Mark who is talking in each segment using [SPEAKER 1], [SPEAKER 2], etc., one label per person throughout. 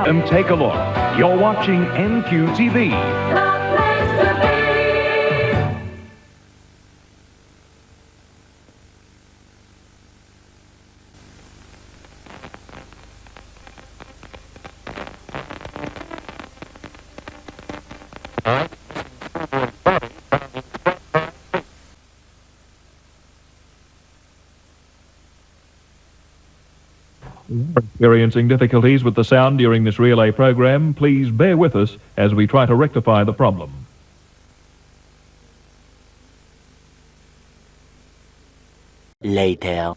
[SPEAKER 1] And take a look. You're watching NQTV. Experiencing difficulties with the sound during this relay program, please bear with us as we try to rectify the problem.
[SPEAKER 2] Later.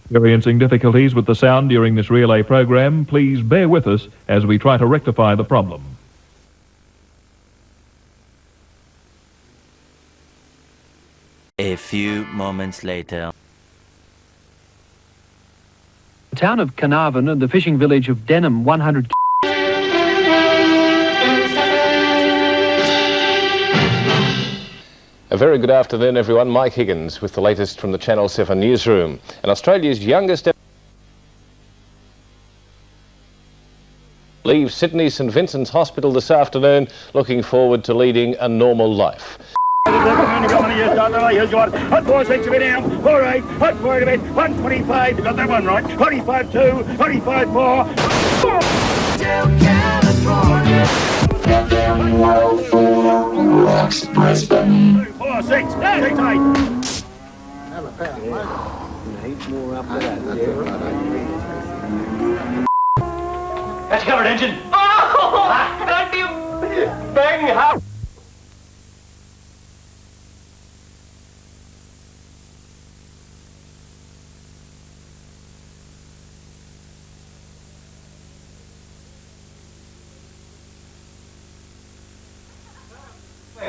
[SPEAKER 1] Experiencing difficulties with the sound during this relay program, please bear with us as we try to rectify the problem.
[SPEAKER 2] A few moments later.
[SPEAKER 3] The town of Carnarvon and the fishing village of Denham, 100...
[SPEAKER 4] A very good afternoon, everyone. Mike Higgins with the latest from the Channel 7 newsroom. And Australia's youngest leaves Sydney St Vincent's Hospital this afternoon, looking forward to leading a normal life.
[SPEAKER 5] Here's your 146 of it down, 48, 140 of it, 125, you got that one right, 25 2, 25 4. Brisbane. 4 6, 6 8. That's covered, engine. Oh! That you bang out.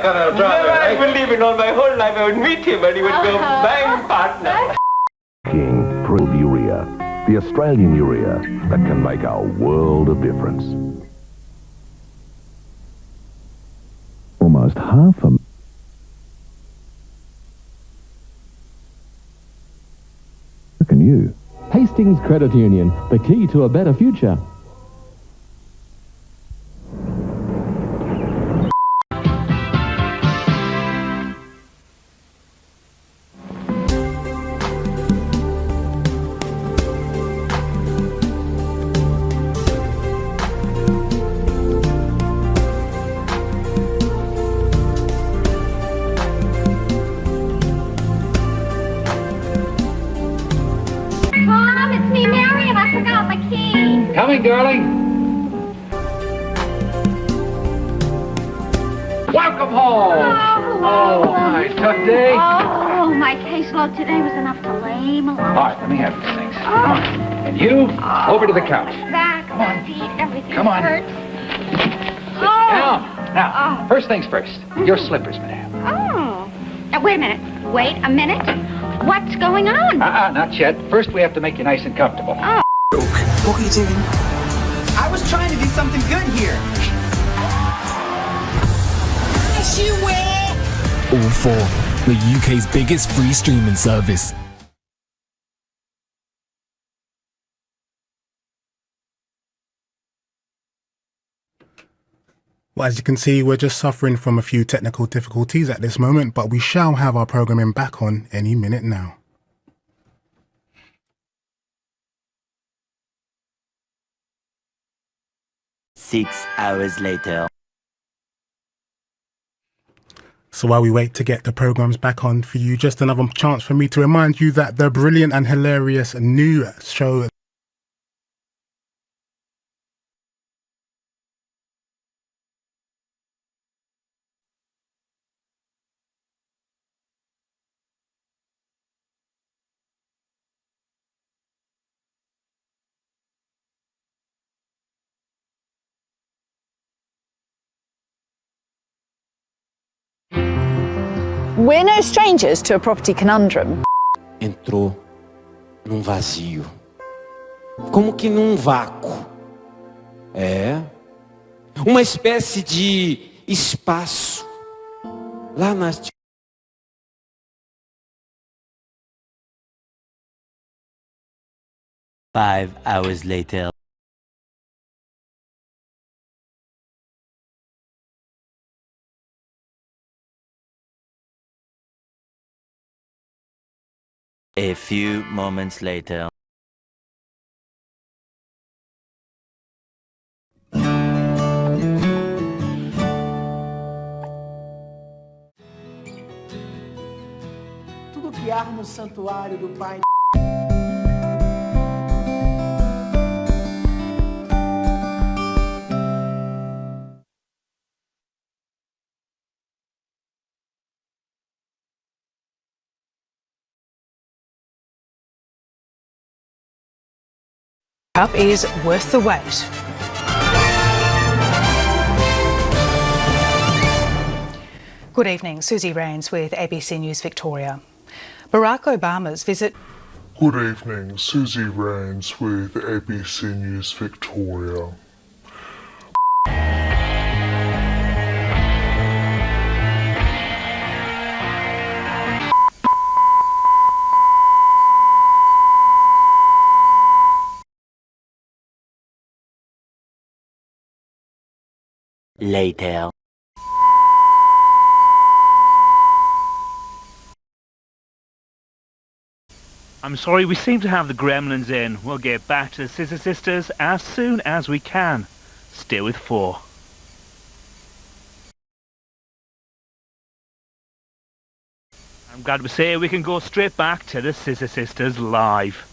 [SPEAKER 6] I believe it, all my whole life I would meet him and he would go bang partner.
[SPEAKER 7] King Prove Urea, the Australian urea that can make a world of difference. Almost half a... Can you?
[SPEAKER 8] Hastings Credit Union, the key to a better future.
[SPEAKER 9] Mom, it's me, Marion. I forgot my key.
[SPEAKER 3] Coming, darling. Welcome home.
[SPEAKER 9] Oh,
[SPEAKER 3] hi. Tough day?
[SPEAKER 9] Oh, my caseload today was enough to lay me low.
[SPEAKER 3] All right, let me have these things. Come on. And you, over to the couch.
[SPEAKER 9] Back, my feet, everything
[SPEAKER 3] Come on.
[SPEAKER 9] hurts.
[SPEAKER 3] Down. Now, first things first. Your slippers, madame.
[SPEAKER 9] Oh. Wait a minute. Wait a minute. What's going on?
[SPEAKER 3] Not yet. First, we have to make you nice and comfortable.
[SPEAKER 9] Oh.
[SPEAKER 10] What are you doing? I was trying to do something good here.
[SPEAKER 11] All for the UK's biggest free streaming service.
[SPEAKER 12] Well, as you can see, we're just suffering from a few technical difficulties at this moment, but we shall have our programming back on any minute now.
[SPEAKER 2] Six hours later.
[SPEAKER 12] So while we wait to get the programs back on for you, just another chance for me to remind you that the brilliant and hilarious new show
[SPEAKER 13] We're no strangers to a property conundrum.
[SPEAKER 14] Entrou num vazio. Como que num vácuo. É. Uma espécie de espaço. Lá nas
[SPEAKER 2] 5 hours later. A few moments later.
[SPEAKER 10] Tudo que arma o santuário do Pai.
[SPEAKER 15] Cup is worth the wait. Good evening, Susie Rains with ABC News Victoria. Barack Obama's visit.
[SPEAKER 16] Good evening, Susie Rains with ABC News Victoria.
[SPEAKER 2] Later.
[SPEAKER 17] I'm sorry, we seem to have the gremlins in. We'll get back to the Scissor Sisters as soon as we can. Stay with 4. I'm glad to say we can go straight back to the Scissor Sisters live.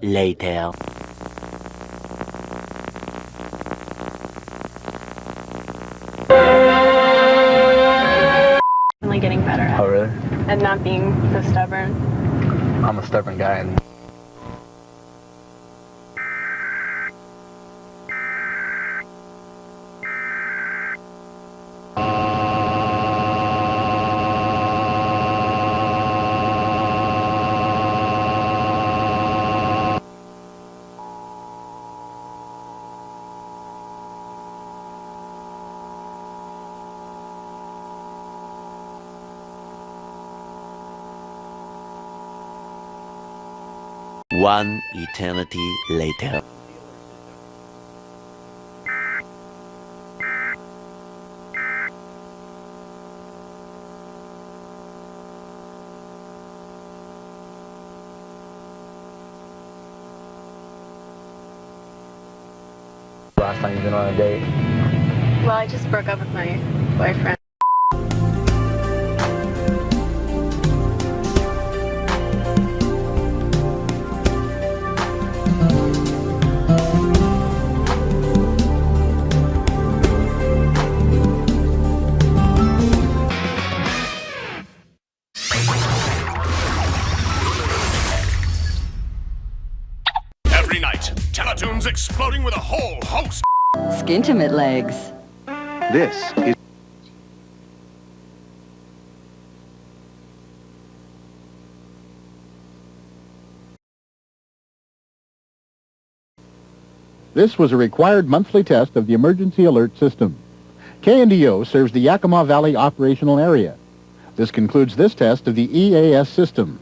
[SPEAKER 2] Later.
[SPEAKER 18] Only getting better at.
[SPEAKER 19] Oh, really?
[SPEAKER 18] And not being so stubborn.
[SPEAKER 19] I'm a stubborn guy. And
[SPEAKER 2] One eternity later.
[SPEAKER 19] last time you've been on a date?
[SPEAKER 18] Well, I just broke up with my boyfriend.
[SPEAKER 5] Every night, Teletoon's exploding with a whole host.
[SPEAKER 20] Skintimate legs.
[SPEAKER 5] This is...
[SPEAKER 21] This was a required monthly test of the emergency alert system. KNDO serves the Yakima Valley operational area. This concludes this test of the EAS system.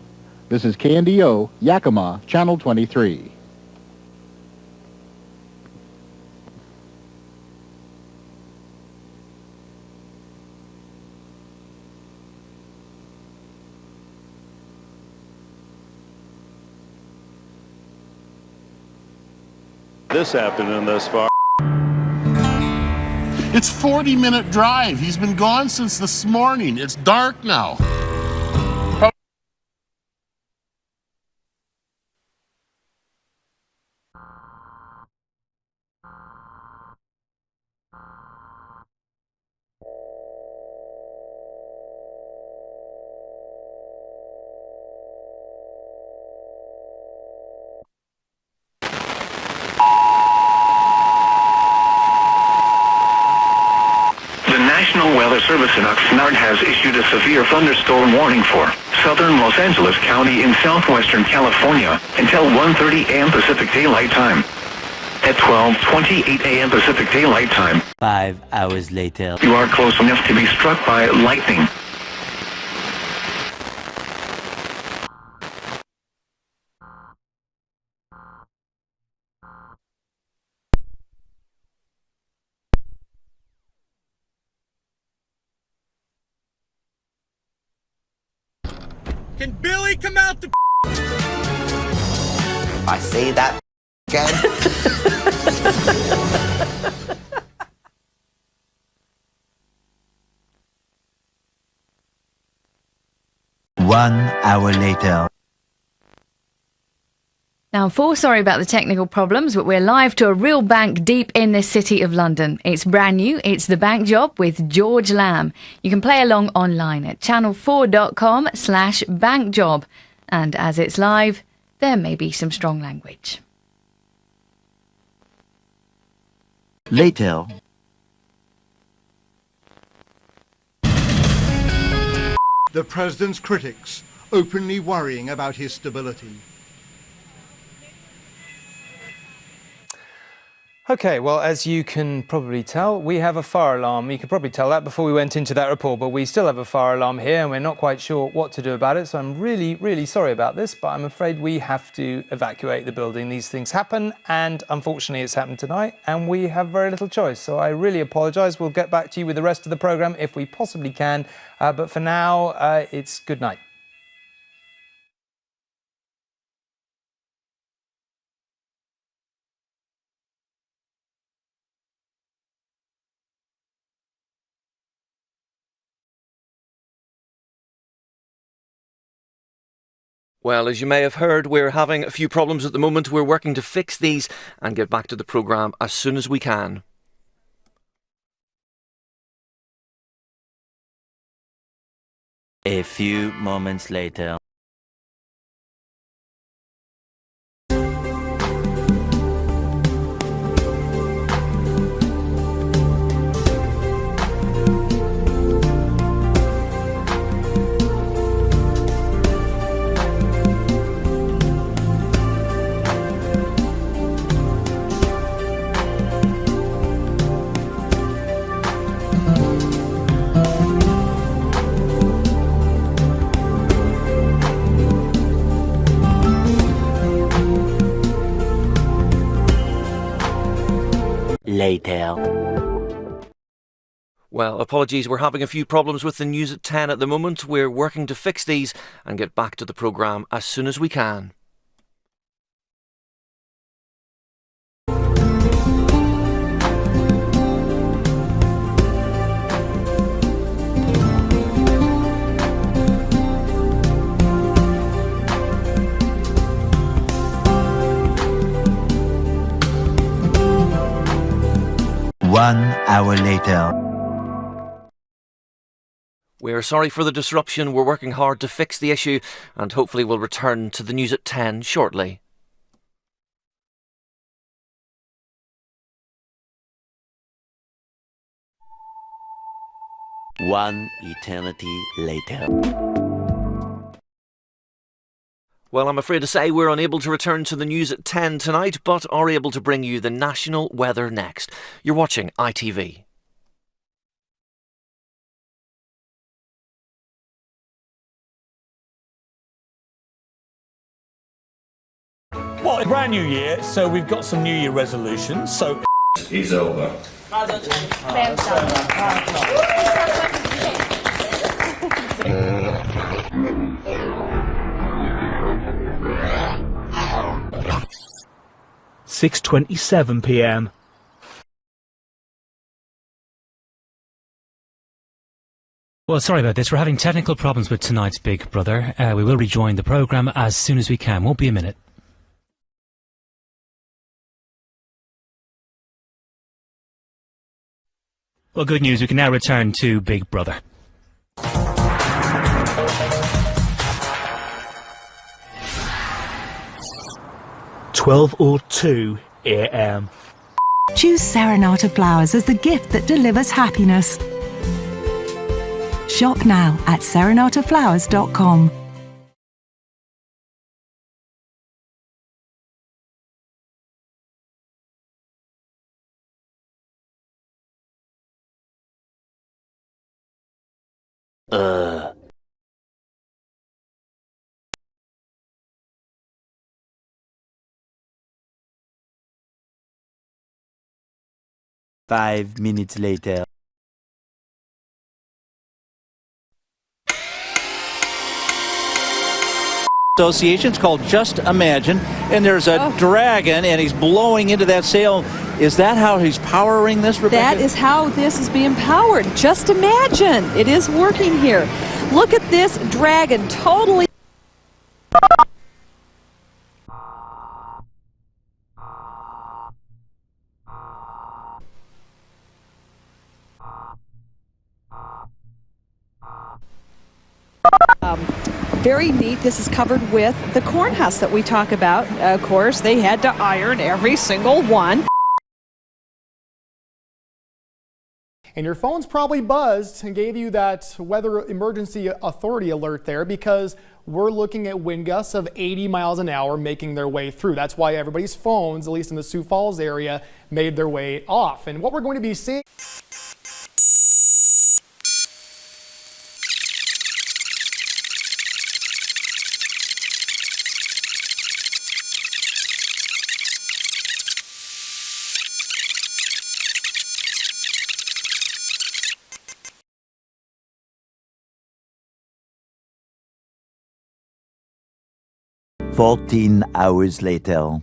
[SPEAKER 21] This is KNDO, Yakima, Channel 23.
[SPEAKER 5] This afternoon thus far.
[SPEAKER 1] It's 40-minute drive. He's been gone since this morning. It's dark now.
[SPEAKER 22] The National Weather Service in Oxnard has issued a severe thunderstorm warning for southern Los Angeles County in southwestern California until 1:30 a.m. Pacific Daylight Time. At 12:28 a.m. Pacific Daylight Time,
[SPEAKER 2] 5 hours later,
[SPEAKER 22] you are close enough to be struck by lightning.
[SPEAKER 5] Can Billy come out the
[SPEAKER 23] I say that again.
[SPEAKER 2] One hour later.
[SPEAKER 24] Now, I'm full sorry about the technical problems, but we're live to a real bank deep in the city of London. It's brand new. It's The Bank Job with George Lamb. You can play along online at channel4.com/bankjob. And as it's live, there may be some strong language.
[SPEAKER 2] Later.
[SPEAKER 25] The president's critics openly worrying about his stability.
[SPEAKER 26] Okay, well, as you can probably tell, we have a fire alarm. You could probably tell that before we went into that report, but we still have a fire alarm here and we're not quite sure what to do about it. So I'm really, really sorry about this, but I'm afraid we have to evacuate the building. These things happen, and unfortunately it's happened tonight and we have very little choice. So I really apologise. We'll get back to you with the rest of the programme if we possibly can. But for now, it's good night.
[SPEAKER 27] Well, as you may have heard, we're having a few problems at the moment. We're working to fix these and get back to the programme as soon as we can.
[SPEAKER 2] A few moments later. Later.
[SPEAKER 27] Well, apologies, we're having a few problems with the news at 10 at the moment. We're working to fix these and get back to the programme as soon as we can.
[SPEAKER 2] One hour later.
[SPEAKER 27] We're sorry for the disruption. We're working hard to fix the issue and hopefully we'll return to the news at 10 shortly.
[SPEAKER 2] One eternity later.
[SPEAKER 27] Well, I'm afraid to say we're unable to return to the news at 10 tonight, but are able to bring you the national weather next. You're watching ITV.
[SPEAKER 5] Well, a brand new year, so we've got some New Year resolutions. So is over.
[SPEAKER 17] 6:27 p.m.
[SPEAKER 3] Well, sorry about this. We're having technical problems with tonight's Big Brother. We will rejoin the programme as soon as we can. Won't be a minute. Well, good news. We can now return to Big Brother.
[SPEAKER 4] 12:02 a.m.
[SPEAKER 6] Choose Serenata Flowers as the gift that delivers happiness. Shop now at serenataflowers.com.
[SPEAKER 2] Uh. 5 minutes later.
[SPEAKER 7] Association. It's called Just Imagine, and there's a dragon, and he's blowing into that sail. Is that how he's powering this, Rebecca?
[SPEAKER 8] That is how this is being powered. Just imagine. It is working here. Look at this dragon, totally. Very neat. This is covered with the corn husk that we talk about. Of course, they had to iron every single one.
[SPEAKER 9] And your phone's probably buzzed and gave you that weather emergency authority alert there because we're looking at wind gusts of 80 miles an hour making their way through. That's why everybody's phones, at least in the Sioux Falls area, made their way off. And what we're going to be seeing...
[SPEAKER 2] "14 hours later."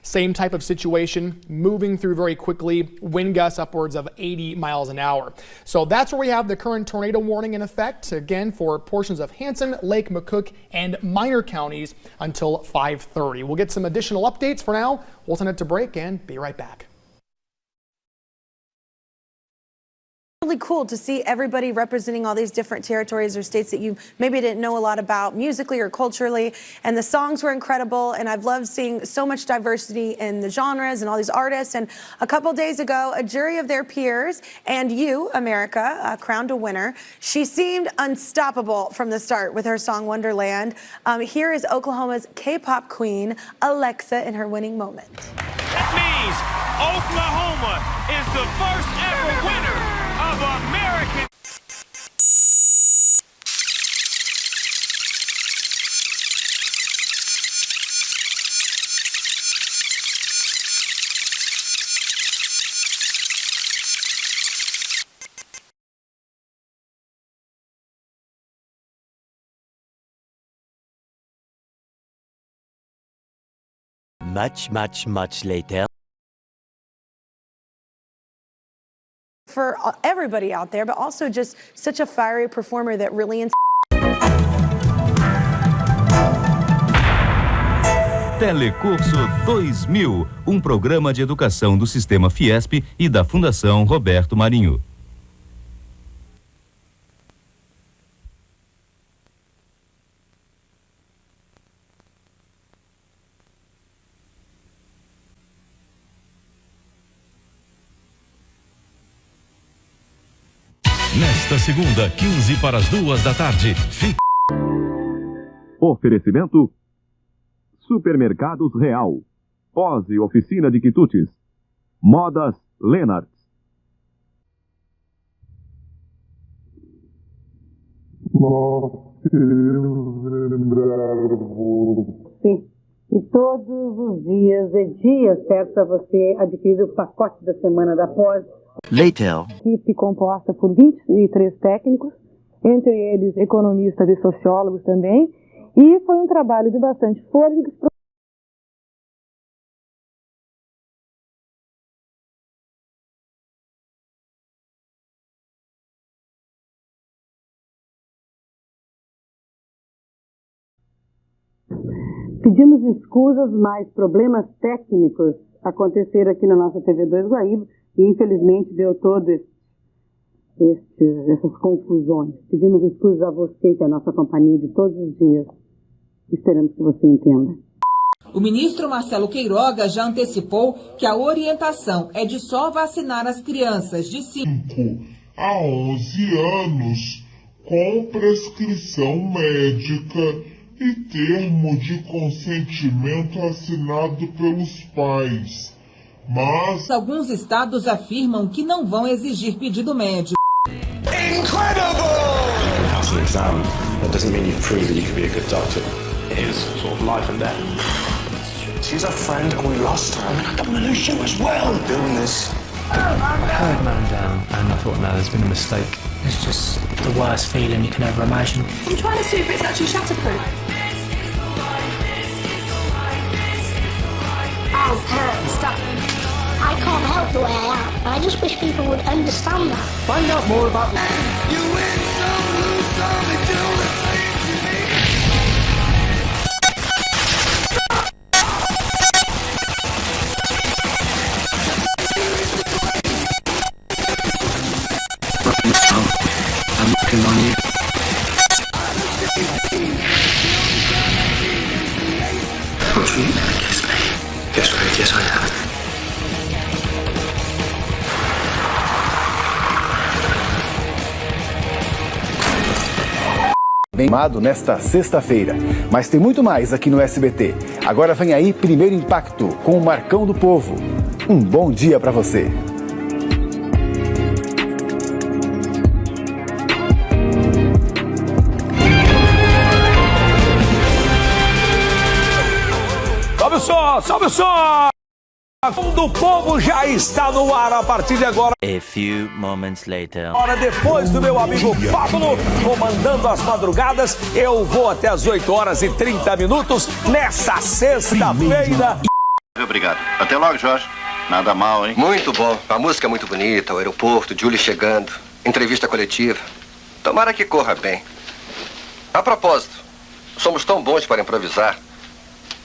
[SPEAKER 9] Same type of situation, moving through very quickly, wind gusts upwards of 80 miles an hour. So that's where we have the current tornado warning in effect, again, for portions of Hanson, Lake McCook, and Minor counties until 5:30. We'll get some additional updates. For now, we'll send it to break and be right back.
[SPEAKER 11] Really cool to see everybody representing all these different territories or states that you maybe didn't know a lot about musically or culturally, and the songs were incredible, and I've loved seeing so much diversity in the genres and all these artists. And a couple days ago, a jury of their peers and you, America, crowned a winner. She seemed unstoppable from the start with her song Wonderland. Here is Oklahoma's K-pop queen, Alexa, in her winning moment.
[SPEAKER 28] That means Oklahoma is the first ever winner of American.
[SPEAKER 2] Much later.
[SPEAKER 11] For everybody out there, but also just such a fiery performer that really
[SPEAKER 29] Telecurso 2000, um programa de educação do Sistema Fiesp e da Fundação Roberto Marinho.
[SPEAKER 30] Nesta segunda, 15 para as 2 da tarde.
[SPEAKER 31] Oferecimento Supermercados Real, Pose Oficina de Quitutes, Modas Lenart.
[SPEAKER 32] Sim, e todos os dias é dia certo para você adquirir o pacote da semana da Pose.
[SPEAKER 2] Later.
[SPEAKER 32] Equipe composta por 23 técnicos, entre eles economistas e sociólogos também, e foi um trabalho de bastante fôlego. Pedimos escusas, mas problemas técnicos aconteceram aqui na nossa TV2 Guaíba e infelizmente deu todas essas confusões. Pedimos escusas a você, que é a nossa companhia de todos os dias. Esperamos que você entenda.
[SPEAKER 1] O ministro Marcelo Queiroga já antecipou que a orientação é de só vacinar as crianças de 5
[SPEAKER 10] a 11 anos com prescrição médica e termo de consentimento assinado pelos pais. Mas
[SPEAKER 1] alguns estados afirmam que não vão exigir pedido médico.
[SPEAKER 12] Passing an exam, that doesn't mean you've proved that you can be a good doctor. It is sort of life and death. She's a friend and we lost her. I don't want to lose you as well. I'm doing this.
[SPEAKER 3] I heard man down and I thought, no, there's been a mistake. It's just the worst feeling you can ever imagine.
[SPEAKER 13] I'm trying to see if it's actually shatterproof.
[SPEAKER 14] Oh, stop. I can't help the way I am. I just wish people would understand that.
[SPEAKER 12] Find out more about
[SPEAKER 10] you win some, lose some, and do the same to me.
[SPEAKER 12] I'm looking on you. What, you gonna kiss me? Yes, Craig, yes I am.
[SPEAKER 15] Bem amado nesta sexta-feira. Mas tem muito mais aqui no SBT. Agora vem aí Primeiro Impacto com o Marcão do Povo. Um bom dia para você.
[SPEAKER 16] Sobe o som, sobe o som! Do Povo já está no ar a partir de agora.
[SPEAKER 2] A few moments later.
[SPEAKER 16] Hora depois do meu amigo Pablo comandando as madrugadas, eu vou até as 8h30 nessa sexta-feira.
[SPEAKER 18] Obrigado. Até logo, Jorge. Nada mal, hein?
[SPEAKER 19] Muito bom. A música é muito bonita, o aeroporto, Julie chegando, entrevista coletiva. Tomara que corra bem. A propósito, somos tão bons para improvisar.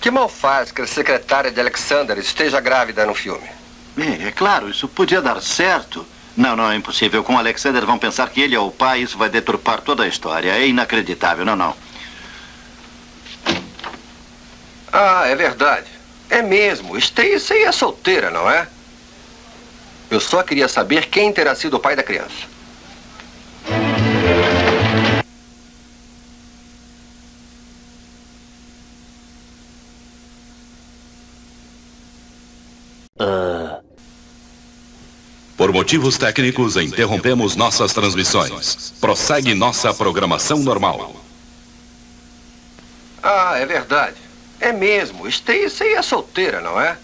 [SPEAKER 19] Que mal faz que a secretária de Alexander esteja grávida no filme?
[SPEAKER 18] É claro, isso podia dar certo. Não, é impossível. Com Alexander vão pensar que ele é o pai, isso vai deturpar toda a história. É inacreditável, não.
[SPEAKER 19] Ah, é verdade. É mesmo. Stacy é solteira, não é? Eu só queria saber quem terá sido o pai da criança.
[SPEAKER 30] Por motivos técnicos, interrompemos nossas transmissões. Prossegue nossa programação normal.
[SPEAKER 19] Ah, é verdade. É mesmo. Stacy é solteira, não é?